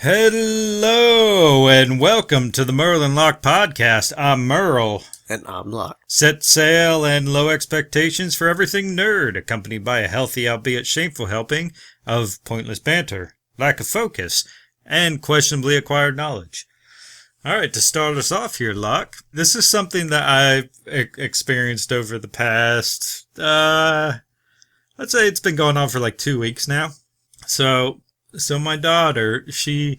Hello and welcome to the Merle and Locke podcast. I'm Merle. And I'm Locke. Set sail and low expectations for everything nerd, accompanied by a healthy, albeit shameful helping of pointless banter, lack of focus, and questionably acquired knowledge. All right, to start us off here, Locke, this is something that I've experienced over the past, I'd say it's been going on for like 2 weeks now. So my daughter, she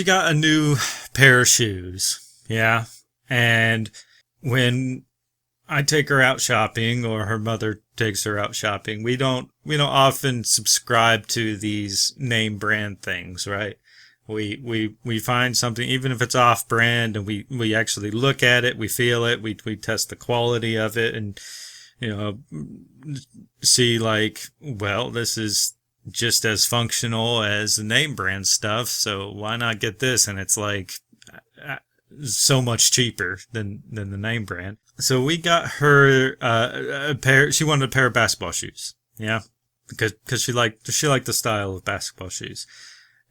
got a new pair of shoes, yeah, and when I take her out shopping or her mother takes her out shopping, we don't often subscribe to these name brand things, right? We find something, even if it's off brand, and we actually look at it, we feel it, we test the quality of it, and see like, well, this is just as functional as the name brand stuff, so why not get this? And it's like so much cheaper than the name brand. So we got her a pair. She wanted a pair of basketball shoes, yeah, because she liked the style of basketball shoes,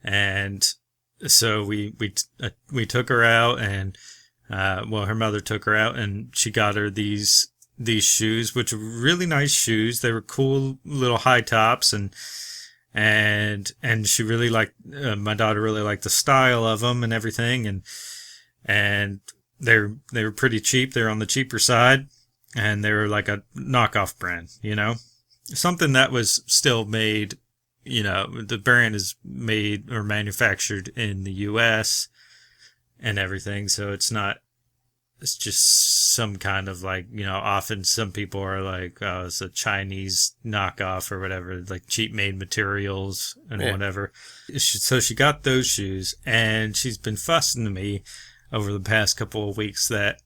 and so we took her out, and her mother took her out, and she got her these shoes, which were really nice shoes. They were cool little high tops, and she really liked, my daughter really liked the style of them and everything, and they were pretty cheap. They're on the cheaper side, and they were like a knockoff brand, something that was still made, the brand is made or manufactured in the US and everything. So it's just some kind of like, often some people are like, oh, it's a Chinese knockoff or whatever, like cheap made materials and whatever. So she got those shoes, and she's been fussing to me over the past couple of weeks that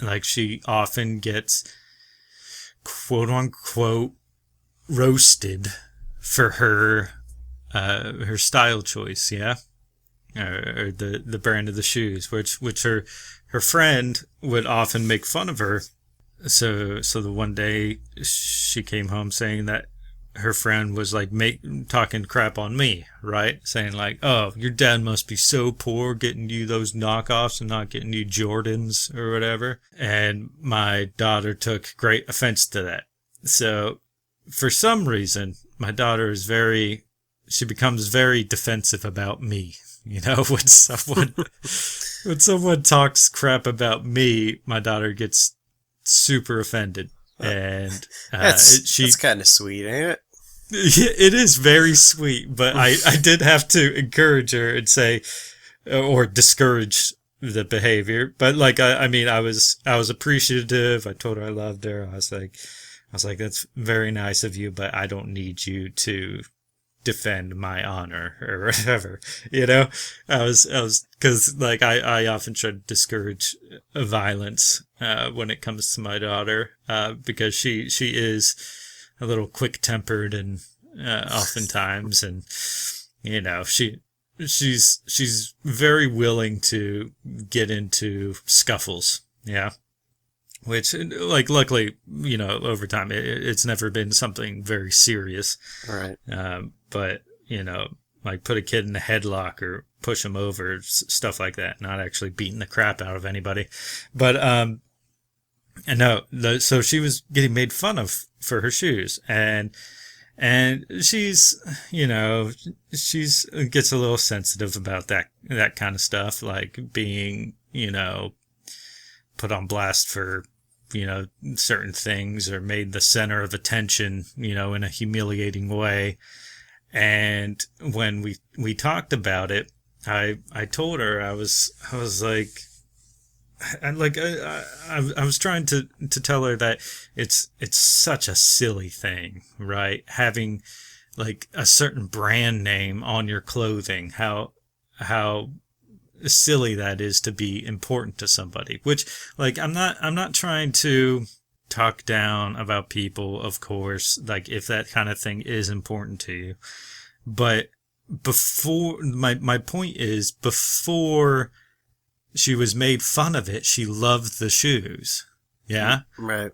like she often gets quote unquote roasted for her style choice, yeah, or the brand of the shoes, which her friend would often make fun of her. So the one day she came home saying that her friend was like talking crap on me, right? Saying like, oh, your dad must be so poor getting you those knockoffs and not getting you Jordans or whatever. And my daughter took great offense to that. So for some reason, my daughter she becomes very defensive about me. When someone talks crap about me, my daughter gets super offended. And that's kind of sweet, ain't it? It is very sweet, but I did have to encourage her and say, or discourage the behavior. But like, I was appreciative. I told her I loved her. I was like, that's very nice of you, but I don't need you to defend my honor or whatever, I was, cause like I often try to discourage violence, when it comes to my daughter, because she is a little quick tempered, and, oftentimes, and, she's very willing to get into scuffles. Yeah. Which, like, luckily, over time, it's never been something very serious. Right. But, like put a kid in a headlock or push him over, stuff like that, not actually beating the crap out of anybody. But, so she was getting made fun of for her shoes, and she's, she's gets a little sensitive about that kind of stuff, like being, put on blast for, certain things, or made the center of attention, in a humiliating way. And when we talked about it, I told her, I was like, I was trying to tell her that it's such a silly thing, right? Having like a certain brand name on your clothing, how silly that is to be important to somebody. Which, like, I'm not trying to talk down about people, of course, like if that kind of thing is important to you. But before, my point is, before she was made fun of it, she loved the shoes. Yeah? Right.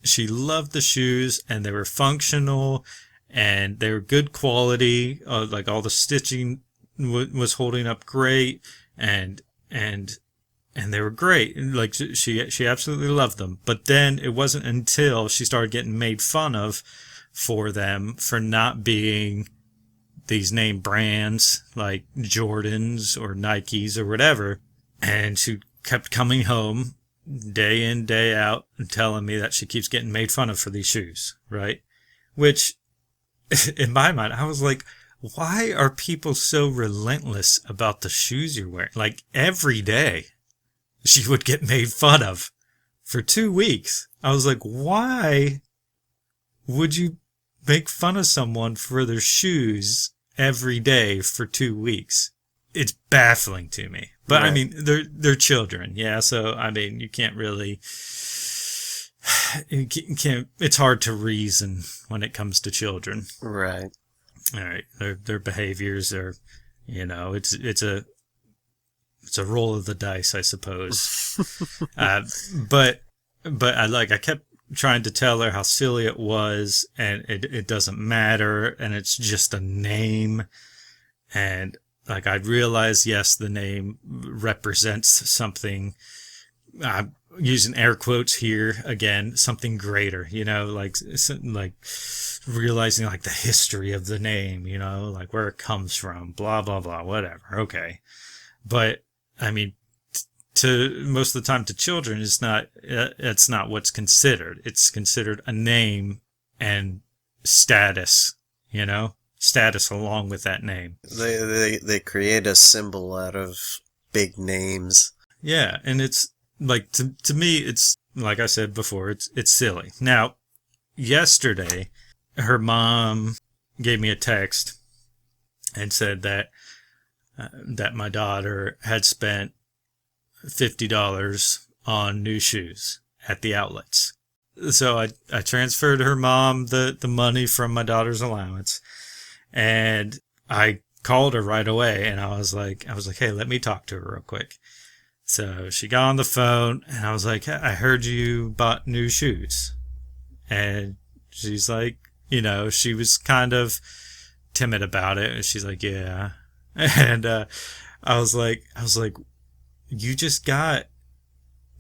She loved the shoes, and they were functional, and they were good quality, like all the stitching was holding up great, and and and they were great. Like she absolutely loved them. But then it wasn't until she started getting made fun of for them for not being these name brands like Jordans or Nikes or whatever, and she kept coming home day in, day out and telling me that she keeps getting made fun of for these shoes, right? Which, in my mind, I was like, why are people so relentless about the shoes you're wearing? Like, every day she would get made fun of for 2 weeks. I was like, why would you make fun of someone for their shoes every day for 2 weeks? It's baffling to me. But right. I mean, they're children, yeah. So I mean, you can't really, it's hard to reason when it comes to children. Right. All right. Their behaviors are, it's a roll of the dice, I suppose. But I kept trying to tell her how silly it was, and it doesn't matter, and it's just a name. And like, I realized, yes, the name represents something, I'm using air quotes here again, something greater, like realizing like the history of the name, like where it comes from, blah, blah, blah, whatever. Okay. But I mean, to most of the time to children, it's not what's considered. It's considered a name and status, status along with that name. They create a symbol out of big names. Yeah, and it's like to me, it's like I said before, it's silly. Now, yesterday, her mom gave me a text and said that my daughter had spent $50 on new shoes at the outlets. So I transferred her mom the money from my daughter's allowance, and I called her right away, and I was like, hey, let me talk to her real quick. So she got on the phone, and I was like, I heard you bought new shoes. And she's like, she was kind of timid about it. And she's like, yeah. And I was like, you just got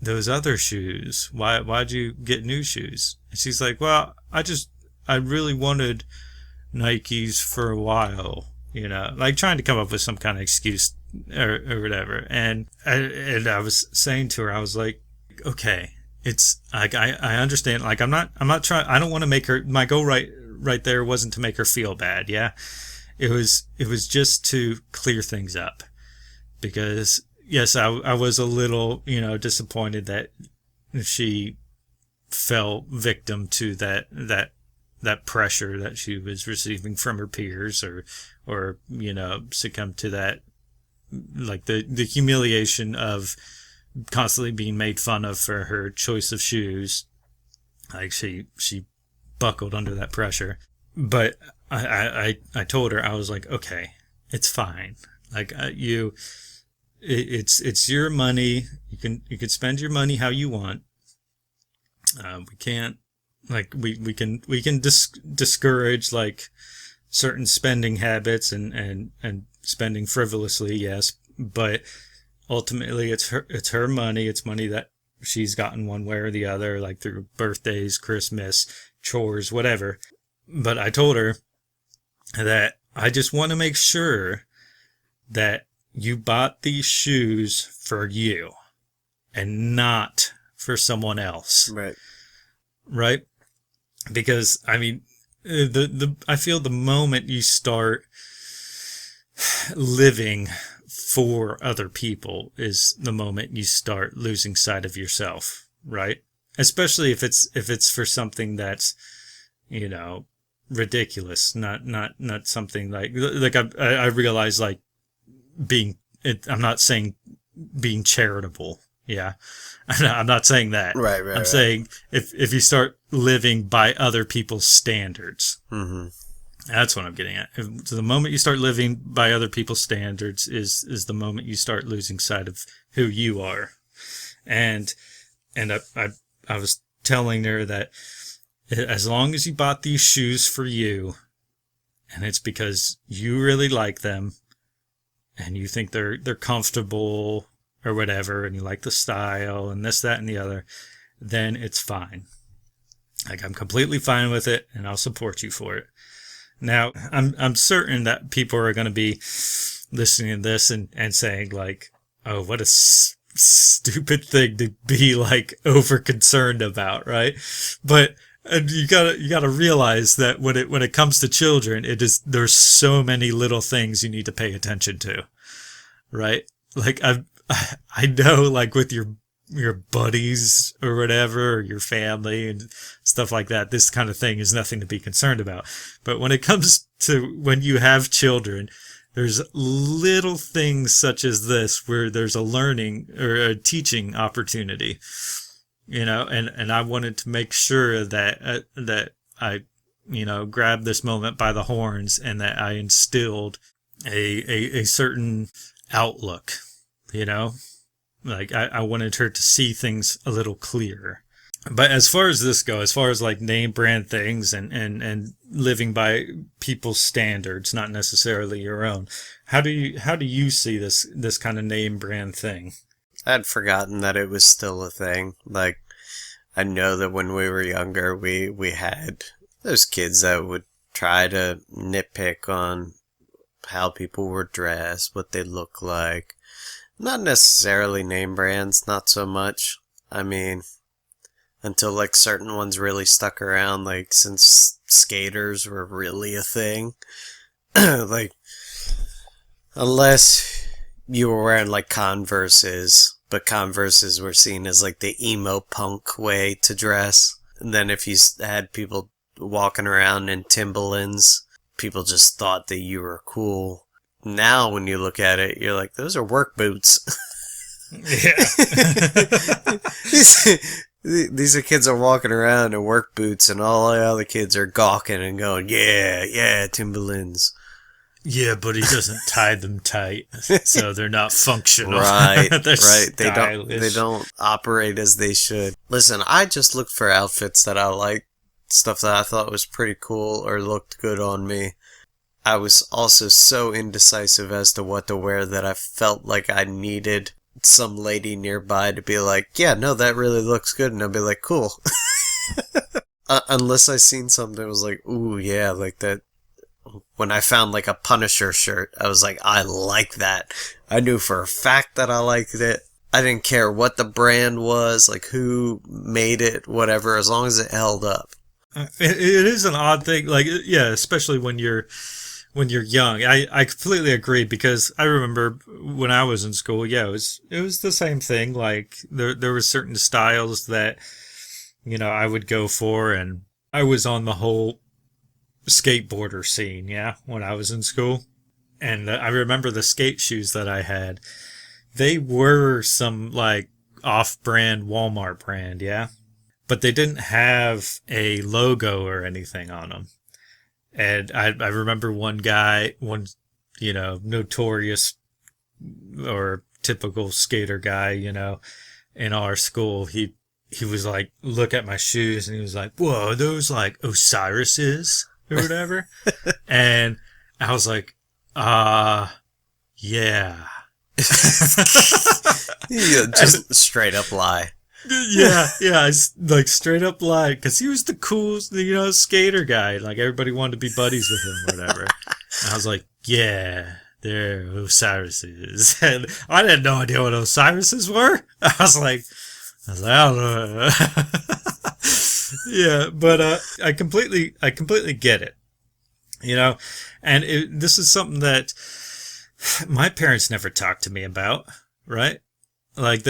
those other shoes. Why'd you get new shoes? And she's like, well, I really wanted Nikes for a while, like trying to come up with some kind of excuse or whatever. And I was saying to her, I was like, okay, it's like, I understand. Like, I'm not trying, I don't want to make her, my goal right there wasn't to make her feel bad. Yeah. It was just to clear things up, because yes, I was a little, disappointed that she fell victim to that pressure that she was receiving from her peers, or succumbed to that, like the humiliation of constantly being made fun of for her choice of shoes. Like she buckled under that pressure. But I told her, I was like, okay, it's fine. Like it's your money. You can spend your money how you want. We can't, like, we can discourage like certain spending habits and spending frivolously, yes, but ultimately it's her money. It's money that she's gotten one way or the other, like through birthdays, Christmas, chores, whatever. But I told her that I just want to make sure that you bought these shoes for you and not for someone else. Right. Right? Because, I mean, I feel the moment you start living for other people is the moment you start losing sight of yourself, right? Especially if it's for something that's, ridiculous, not something like I realize, like, I'm not saying being charitable. Yeah. I'm not saying that. Right. I'm saying if you start living by other people's standards, mm-hmm. That's what I'm getting at. So the moment you start living by other people's standards is the moment you start losing sight of who you are. And I was telling her that as long as you bought these shoes for you, and it's because you really like them, and you think they're comfortable or whatever, and you like the style and this, that, and the other, then it's fine. Like, I'm completely fine with it, and I'll support you for it. Now, I'm certain that people are going to be listening to this and saying, like, oh, what a stupid thing to be, like, over concerned about, right? But you gotta realize that when it comes to children, there's so many little things you need to pay attention to, right? Like, I know, like, with your buddies or whatever, or your family and stuff like that, this kind of thing is nothing to be concerned about. But when it comes to when you have children, there's little things such as this where there's a learning or a teaching opportunity, and I wanted to make sure that I, grabbed this moment by the horns, and that I instilled a certain outlook, like I wanted her to see things a little clearer. But as far as this goes, as far as like name brand things and living by people's standards, not necessarily your own, how do you see this kind of name brand thing? I'd forgotten that it was still a thing. Like, I know that when we were younger, we had those kids that would try to nitpick on how people were dressed, what they look like. Not necessarily name brands, not so much. I mean, until like certain ones really stuck around, like since skaters were really a thing. Like, unless you were wearing like Converses, but Converses were seen as like the emo punk way to dress. And then if you had people walking around in Timberlands, people just thought that you were cool. Now when you look at it, you're like, those are work boots. Yeah. These are kids are walking around in work boots, and all the other kids are gawking and going, yeah, Timberlands. Yeah, but he doesn't tie them tight, so they're not functional. Right, They're right. stylish. They don't operate as they should. Listen, I just looked for outfits that I liked, stuff that I thought was pretty cool or looked good on me. I was also so indecisive as to what to wear that I felt like I needed some lady nearby to be like, yeah, no, that really looks good, and I'll be like, cool. Unless I seen something that was like, ooh, yeah, like that. When I found like a Punisher shirt, I was like, I like that. I knew for a fact that I liked it. I didn't care what the brand was, like who made it, whatever, as long as it held up. It is an odd thing, like, yeah, especially when you're young. I completely agree, because I remember when I was in school, yeah, it was the same thing. Like, there were certain styles that, I would go for, and I was on the whole skateboarder scene, yeah, when I was in school. And I remember the skate shoes that I had, they were some like off-brand Walmart brand, yeah, but they didn't have a logo or anything on them. And I remember one guy, notorious or typical skater guy, in our school, he was like, look at my shoes, and he was like, whoa, are those like Osiris's or whatever? And I was like, yeah. Just straight up lie. Yeah, I like straight up lied, because he was the cool, skater guy. Like, everybody wanted to be buddies with him, or whatever. And I was like, yeah, they're Osiris's. And I had no idea what Osiris's were. I was like, I don't know. Yeah, but I completely get it. And this is something that my parents never talked to me about, right? Like,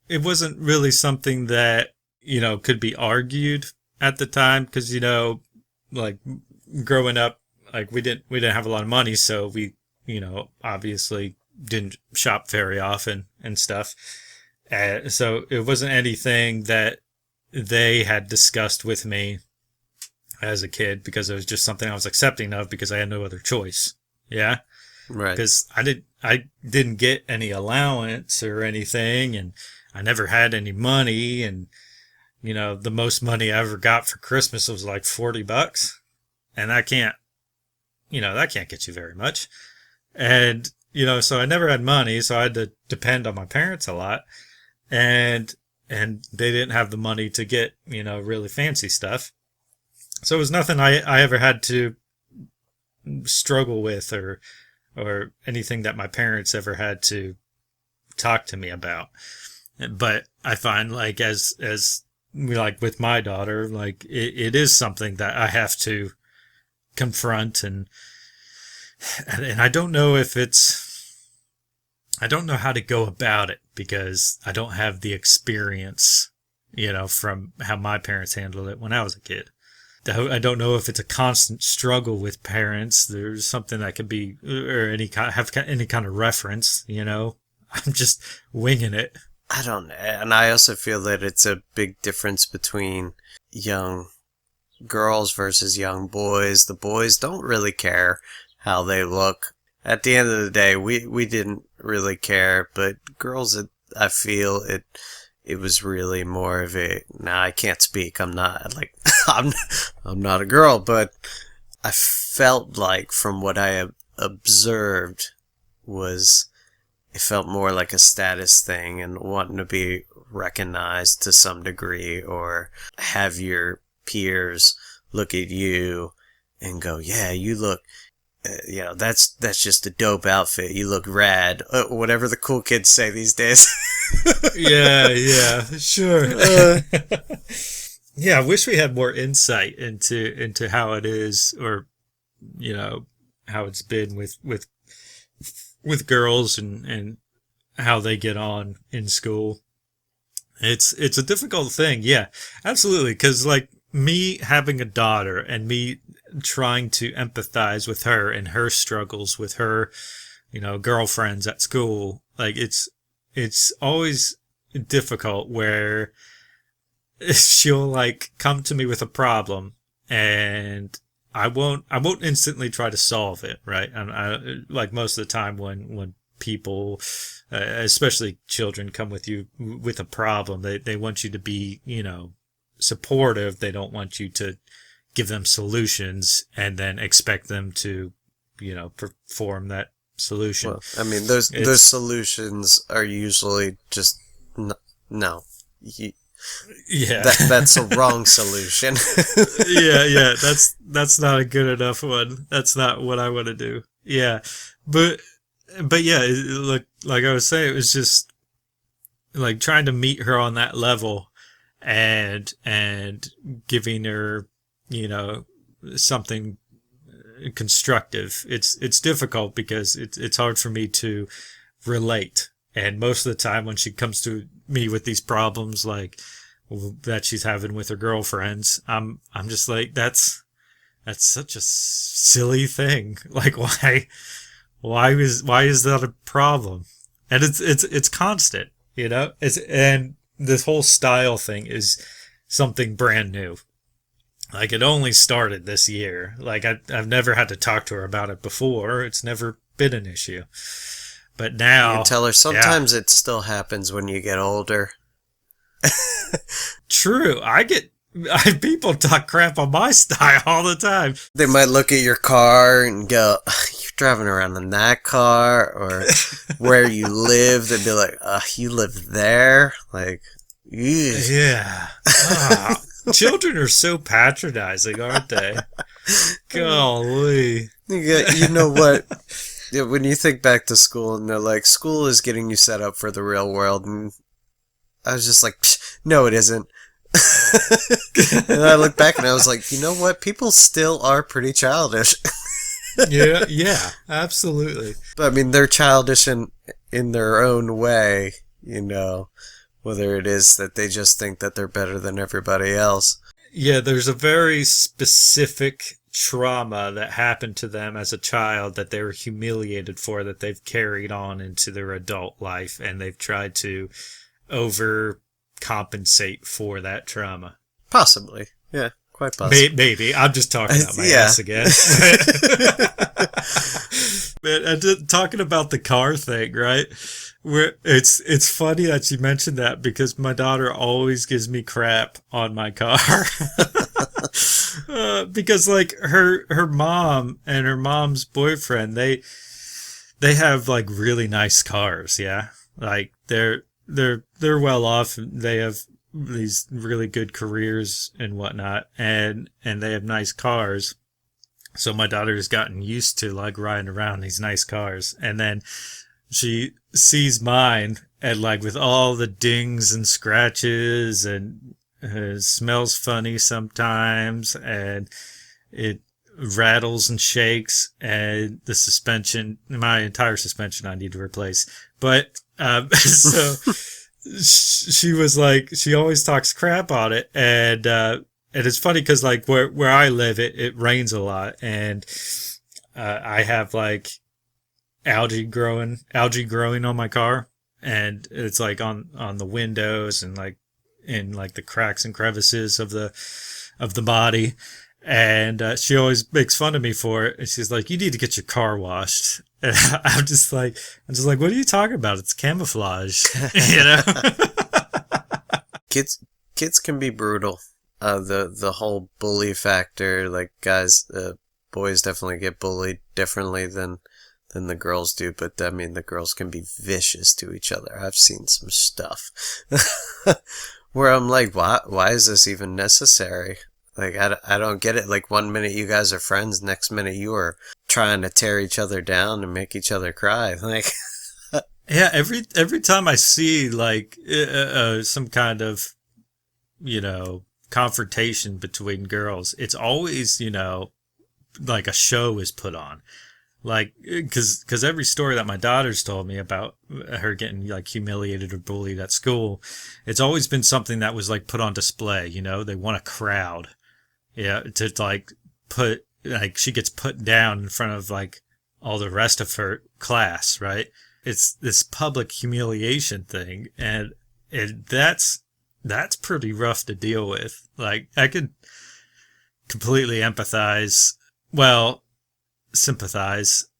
it wasn't really something that, could be argued at the time, because, like, growing up, like, we didn't have a lot of money, so we, obviously didn't shop very often and stuff. So it wasn't anything that they had discussed with me as a kid, because it was just something I was accepting of because I had no other choice. Yeah. Right. Because I didn't get any allowance or anything, and I never had any money, and the most money I ever got for Christmas was like $40, and that can't get you very much. And so I never had money, so I had to depend on my parents a lot, and they didn't have the money to get, really fancy stuff. So it was nothing I ever had to struggle with, or anything that my parents ever had to talk to me about. But I find, like, as like with my daughter, like it is something that I have to confront, and I don't know if I don't know how to go about it, because I don't have the experience, from how my parents handled it when I was a kid. I don't know if it's a constant struggle with parents. There's something that could be, or have any kind of reference, I'm just winging it. I don't know. And I also feel that it's a big difference between young girls versus young boys. The boys don't really care how they look. At the end of the day, we didn't really care, but girls, I feel it was really more of a, nah, I can't speak. I'm not like, I'm not a girl, but I felt like from what I observed was, it felt more like a status thing and wanting to be recognized to some degree, or have your peers look at you and go, yeah, you look, that's just a dope outfit. You look rad. Whatever the cool kids say these days. Yeah, sure. Yeah, I wish we had more insight into how it is, or how it's been with girls, and how they get on in school. It's a difficult thing. Yeah, absolutely. Because, like, me having a daughter and me trying to empathize with her and her struggles with her, girlfriends at school, like, it's always difficult where she'll, like, come to me with a problem, and I won't instantly try to solve it, right? And like, most of the time when people, especially children, come with you with a problem, they want you to be, supportive. They don't want you to give them solutions and then expect them to, perform that solution. Well, I mean, those solutions are usually just no. Yeah, that's a wrong solution. yeah, that's not a good enough one. That's not what I want to do. Yeah, but yeah, like I was saying, it was just like trying to meet her on that level, and giving her, something constructive. It's difficult because it's hard for me to relate. And most of the time when she comes to me with these problems, like, that she's having with her girlfriends, I'm just like, that's such a silly thing. Like, why is that a problem? And it's constant, and this whole style thing is something brand new. Like, it only started this year. Like, I've never had to talk to her about it before. It's never been an issue. But now, you can tell her sometimes it still happens when you get older. True. People talk crap on my style all the time. They might look at your car and go, you're driving around in that car, or where you live. They'd be like, you live there? Like, ew. Yeah. Children are so patronizing, aren't they? Golly. You know what? Yeah, when you think back to school and they're like, school is getting you set up for the real world, and I was just like, no, it isn't. And I look back and I was like, you know what? People still are pretty childish. Yeah, absolutely. But I mean, they're childish in their own way, whether it is that they just think that they're better than everybody else. Yeah, there's a very specific trauma that happened to them as a child that they were humiliated for, that they've carried on into their adult life, and they've tried to overcompensate for that trauma. Possibly. Yeah, quite possibly. Maybe. I'm just talking about my ass again. But talking about the car thing, right? It's funny that you mentioned that, because my daughter always gives me crap on my car. Because, like, her mom and her mom's boyfriend, they They have like really nice cars, yeah. Like they're well off. They have these really good careers and whatnot, and they have nice cars. So my daughter has gotten used to like riding around these nice cars, and then she sees mine and like with all the dings and scratches and smells funny sometimes, and it rattles and shakes, and the suspension, my entire suspension, I need to replace. But so she was like, she always talks crap on it, and it's funny because like where I live, it rains a lot, and I have like algae growing on my car, and it's like on the windows and like in like the cracks and crevices of the body. And she always makes fun of me for it. And she's like, "You need to get your car washed." And I'm just like, "What are you talking about? It's camouflage," you know. Kids can be brutal. The whole bully factor, like boys definitely get bullied differently than the girls do. But I mean, the girls can be vicious to each other. I've seen some stuff where I'm like, why is this even necessary? Like, I don't get it. Like, one minute you guys are friends, next minute you are trying to tear each other down and make each other cry. Like, yeah, every time I see like some kind of, you know, confrontation between girls, it's always, you know, like a show is put on. Like, cause every story that my daughter's told me about her getting like humiliated or bullied at school, it's always been something that was like put on display, you know, they want a crowd. Yeah, to like put, like she gets put down in front of like all the rest of her class, right? It's this public humiliation thing, and that's pretty rough to deal with. Like, I could completely empathize, well, sympathize,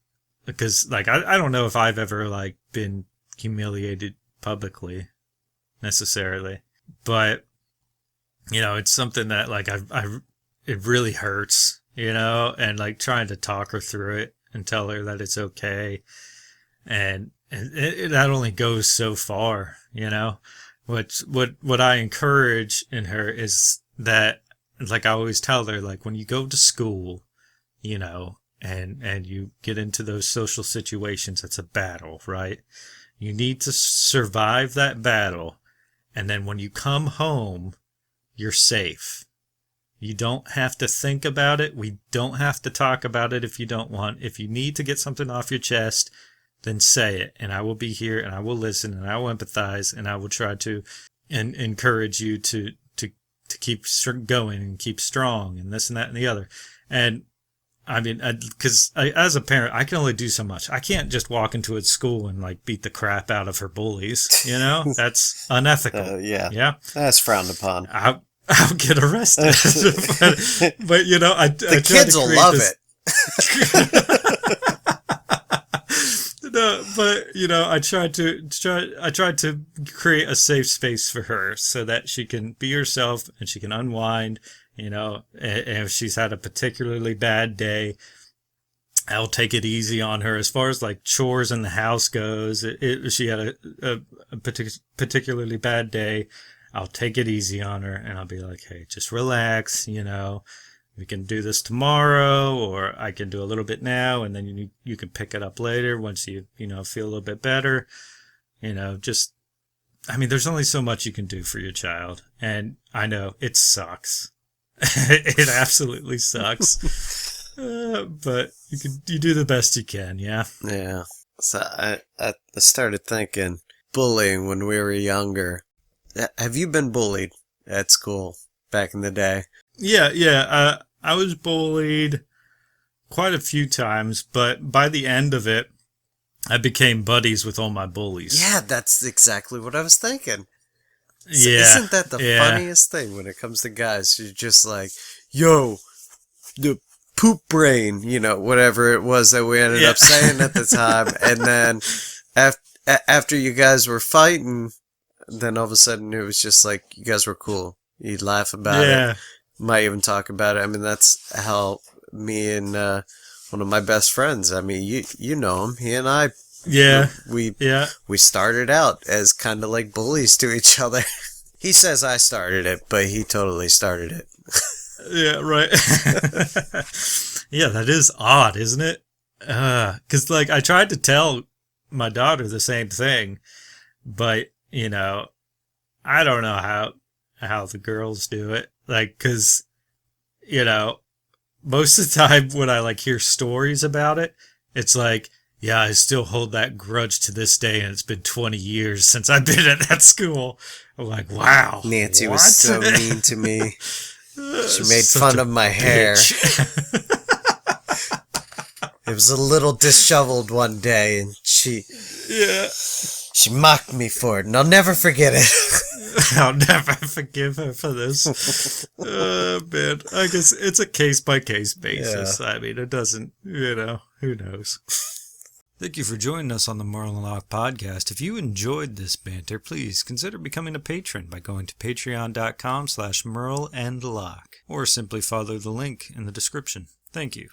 because like I don't know if I've ever like been humiliated publicly necessarily, but you know, it's something that like it really hurts, you know, and like trying to talk her through it and tell her that it's okay. And that only goes so far, you know. What I encourage in her is that, like I always tell her, like when you go to school, you know, and you get into those social situations, it's a battle, right? You need to survive that battle, and then when you come home, you're safe. You don't have to think about it. We don't have to talk about it if you don't want. If you need to get something off your chest, then say it, and I will be here, and I will listen, and I will empathize, and I will try to encourage you to keep going and keep strong, and this and that and the other. And I mean, because as a parent, I can only do so much. I can't just walk into a school and like beat the crap out of her bullies. You know, that's unethical. Yeah, that's frowned upon. I'll get arrested. but you know, the kids will love it. No, but you know, I tried to create a safe space for her so that she can be herself and she can unwind. You know, and if she's had a particularly bad day, I'll take it easy on her. As far as like chores in the house goes, she had a particularly bad day, I'll take it easy on her, and I'll be like, hey, just relax, you know, we can do this tomorrow, or I can do a little bit now, and then you can pick it up later once you know, feel a little bit better. You know, just, I mean, there's only so much you can do for your child, and I know it sucks. It absolutely sucks. But you do the best you can, yeah? Yeah. So I started thinking, bullying when we were younger. Have you been bullied at school back in the day? Yeah. I was bullied quite a few times, but by the end of it, I became buddies with all my bullies. Yeah, that's exactly what I was thinking. So Yeah. Isn't that the funniest thing when it comes to guys? You're just like, yo, the poop brain, you know, whatever it was that we ended up saying at the time. And then after you guys were fighting, then all of a sudden it was just like, you guys were cool. You'd laugh about it. Might even talk about it. I mean, that's how me and one of my best friends. I mean, you know him. He and I, Yeah. we Yeah. we started out as kind of like bullies to each other. He says I started it, but he totally started it. Yeah, right. Yeah, that is odd, isn't it? 'Cause like I tried to tell my daughter the same thing, but you know, I don't know how the girls do it. Like, 'cause you know, most of the time when I like hear stories about it, it's like, yeah, I still hold that grudge to this day, and it's been 20 years since I've been at that school. I'm like, wow, Nancy what? was so mean to me. She made Such fun a of my hair. It was a little disheveled one day, and she Yeah. mocked me for it, and I'll never forget it. I'll never forgive her for this. Man, I guess it's a case by case basis. Yeah. I mean, it doesn't, who knows? Thank you for joining us on the Merle and Locke podcast. If you enjoyed this banter, please consider becoming a patron by going to patreon.com/Merle and Locke, or simply follow the link in the description. Thank you.